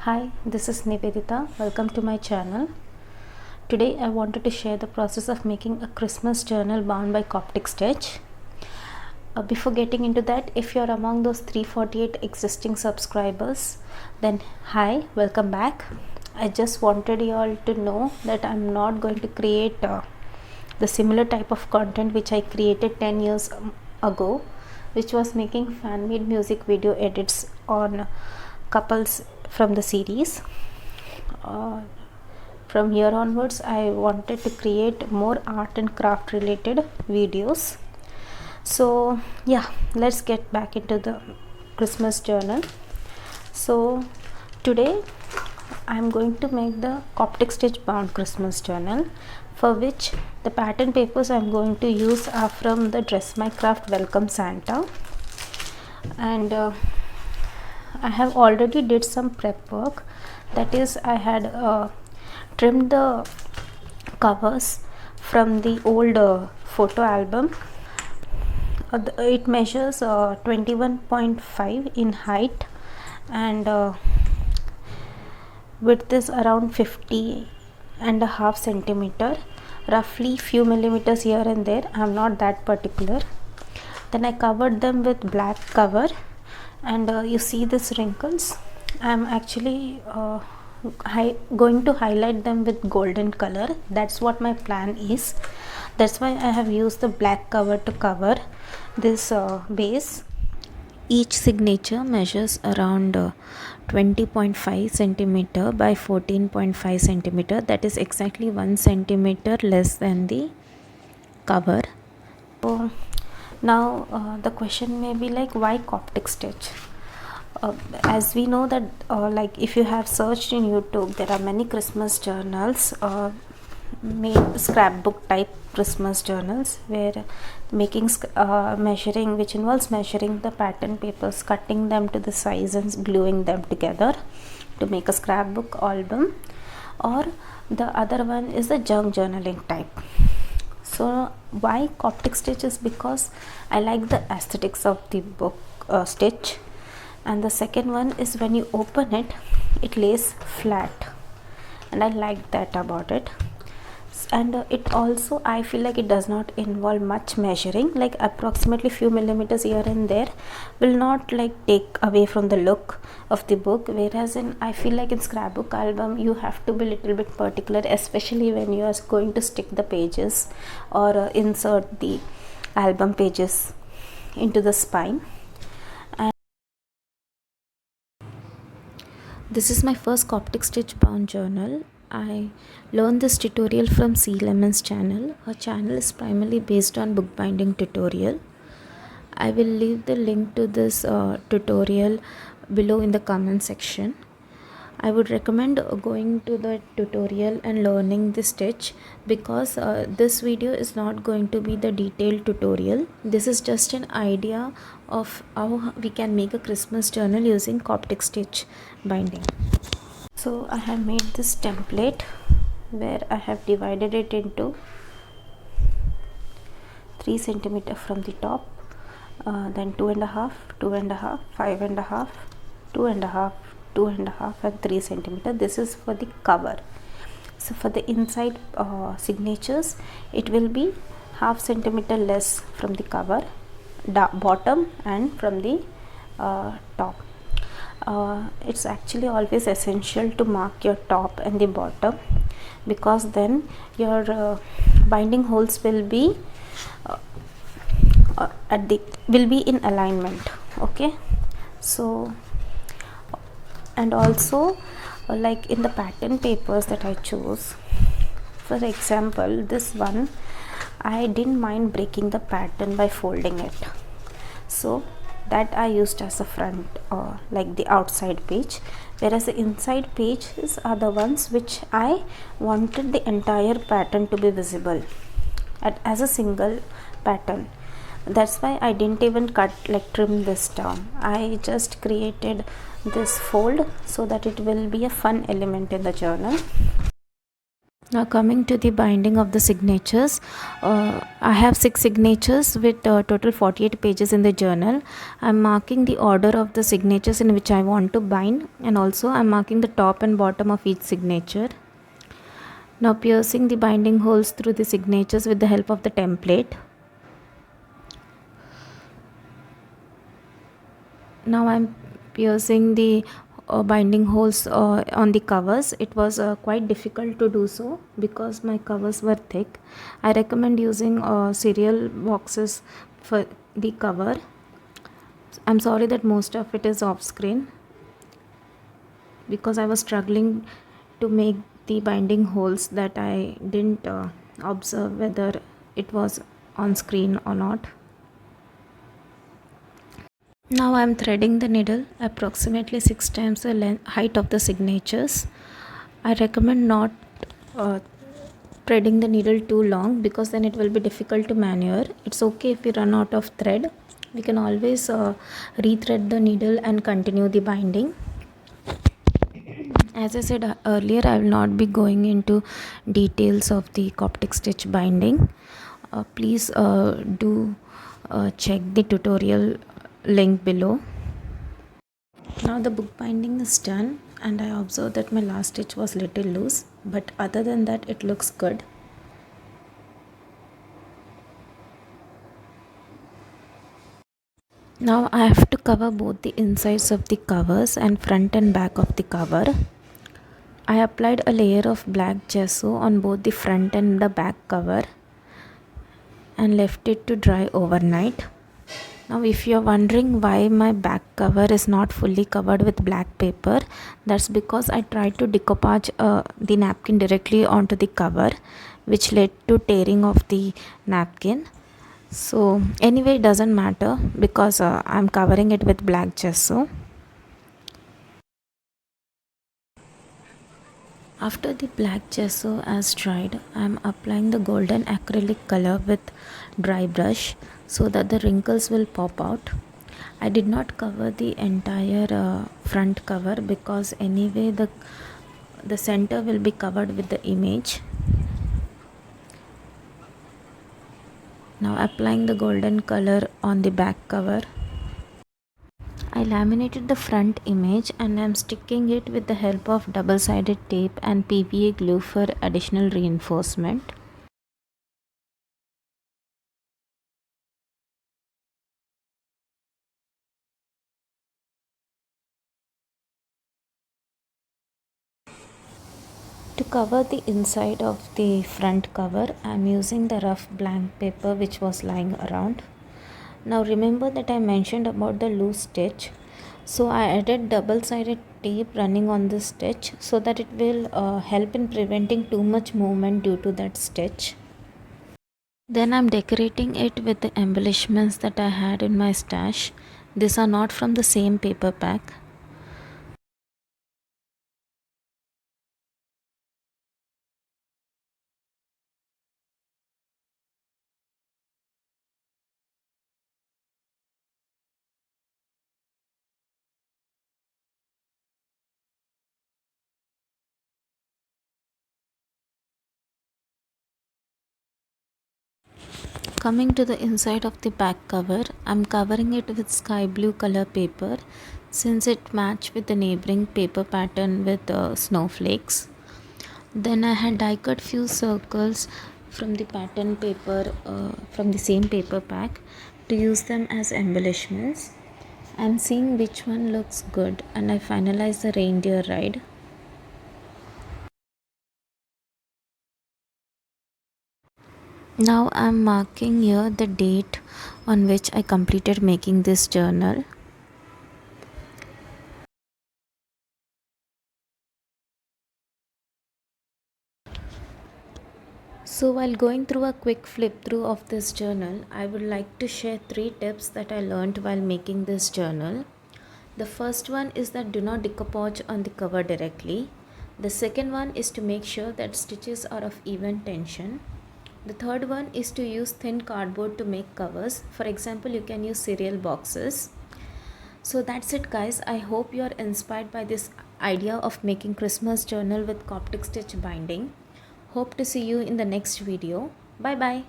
Hi, this is Nivedita. Welcome to my channel. Today I wanted to share the process of making a Christmas journal bound by Coptic stitch. Before getting into that, if you're among those 348 existing subscribers, then hi, welcome back. I just wanted you all to know that I'm not going to create the similar type of content which I created 10 years ago, which was making fan-made music video edits on couples from the series. From here onwards, I wanted to create more art and craft related videos. So yeah, let's get back into the Christmas journal. So today I'm going to make the Coptic stitch bound Christmas journal, for which the pattern papers I'm going to use are from the Dress My Craft Welcome Santa, and I have already did some prep work. That is, I had trimmed the covers from the old photo album. It measures 21.5 in height, and width is around 50.5 centimeter, roughly few millimeters here and there. I'm not that particular. Then I covered them with black cover, and you see these wrinkles. I'm actually going to highlight them with golden color. That's what my plan is. That's why I have used the black cover to cover this base. Each signature measures around 20.5 centimeter by 14.5 centimeter. That is exactly 1 centimeter less than the cover. So now the question may be like, why Coptic stitch? As we know that like if you have searched in YouTube, there are many Christmas journals, made scrapbook type Christmas journals, where making measuring, which involves measuring the pattern papers, cutting them to the size and gluing them together to make a scrapbook album. Or the other one is the junk journaling type. So why Coptic stitch is because I like the aesthetics of the book stitch, and the second one is when you open it, it lays flat, and I like that about it. And it also, I feel like it does not involve much measuring, like approximately few millimeters here and there will not like take away from the look of the book, whereas I feel like in scrapbook album you have to be little bit particular, especially when you are going to stick the pages or insert the album pages into the spine. And this is my first Coptic stitch bound journal. I learned this tutorial from C Lemon's channel. Her channel is primarily based on bookbinding tutorial. I will leave the link to this tutorial below in the comment section. I would recommend going to the tutorial and learning the stitch, because this video is not going to be the detailed tutorial. This is just an idea of how we can make a Christmas journal using Coptic stitch binding. So I have made this template where I have divided it into 3 centimeter from the top, then 2.5, 2.5, 5.5, 2.5, 2.5 and 3 centimeter. This is for the cover. So for the inside signatures, it will be half centimeter less from the cover, bottom, and from the top. It's actually always essential to mark your top and the bottom, because then your binding holes will be will be in alignment. Okay, so, and also like in the pattern papers that I chose, for example this one, I didn't mind breaking the pattern by folding it, so that I used as a front, like the outside page, whereas the inside pages are the ones which I wanted the entire pattern to be visible as a single pattern. That's why I didn't even trim this down. I just created this fold so that it will be a fun element in the journal. Now coming to the binding of the signatures, I have 6 signatures with total 48 pages in the journal. I'm marking the order of the signatures in which I want to bind, and also I'm marking the top and bottom of each signature. Now piercing the binding holes through the signatures with the help of the template. Now I'm piercing the binding holes on the covers. It was quite difficult to do so because my covers were thick. I recommend using cereal boxes for the cover. I'm sorry that most of it is off screen because I was struggling to make the binding holes that I didn't observe whether it was on screen or not. Now I am threading the needle approximately 6 times the height of the signatures. I recommend not uh, threading the needle too long because then it will be difficult to maneuver. It's okay if we run out of thread. We can always rethread the needle and continue the binding. As I said earlier, I will not be going into details of the Coptic stitch binding. Please do check the tutorial link below. Now the book binding is done and I observed that my last stitch was little loose, but other than that it looks good. Now I have to cover both the insides of the covers and front and back of the cover. I applied a layer of black gesso on both the front and the back cover and left it to dry overnight. Now if you are wondering why my back cover is not fully covered with black paper, that's because I tried to decoupage the napkin directly onto the cover, which led to tearing of the napkin. So anyway, it doesn't matter because I'm covering it with black gesso. After the black gesso has dried, I am applying the golden acrylic color with dry brush so that the wrinkles will pop out. I did not cover the entire front cover because anyway the center will be covered with the image. Now applying the golden color on the back cover. I laminated the front image and I am sticking it with the help of double-sided tape and PVA glue for additional reinforcement. To cover the inside of the front cover, I am using the rough blank paper which was lying around. Now remember that I mentioned about the loose stitch. So I added double-sided tape running on this stitch so that it will help in preventing too much movement due to that stitch. Then I'm decorating it with the embellishments that I had in my stash. These are not from the same paper pack. Coming to the inside of the back cover, I'm covering it with sky blue color paper since it matched with the neighboring paper pattern with snowflakes. Then I had die cut few circles from the pattern paper from the same paper pack to use them as embellishments. I'm seeing which one looks good and I finalized the reindeer ride. Now I'm marking here the date on which I completed making this journal. So while going through a quick flip through of this journal, I would like to share 3 tips that I learned while making this journal. The first one is that do not decoupage on the cover directly. The second one is to make sure that stitches are of even tension. The third one is to use thin cardboard to make covers. For example, you can use cereal boxes. So that's it guys. I hope you are inspired by this idea of making Christmas journal with Coptic stitch binding. Hope to see you in the next video. Bye bye.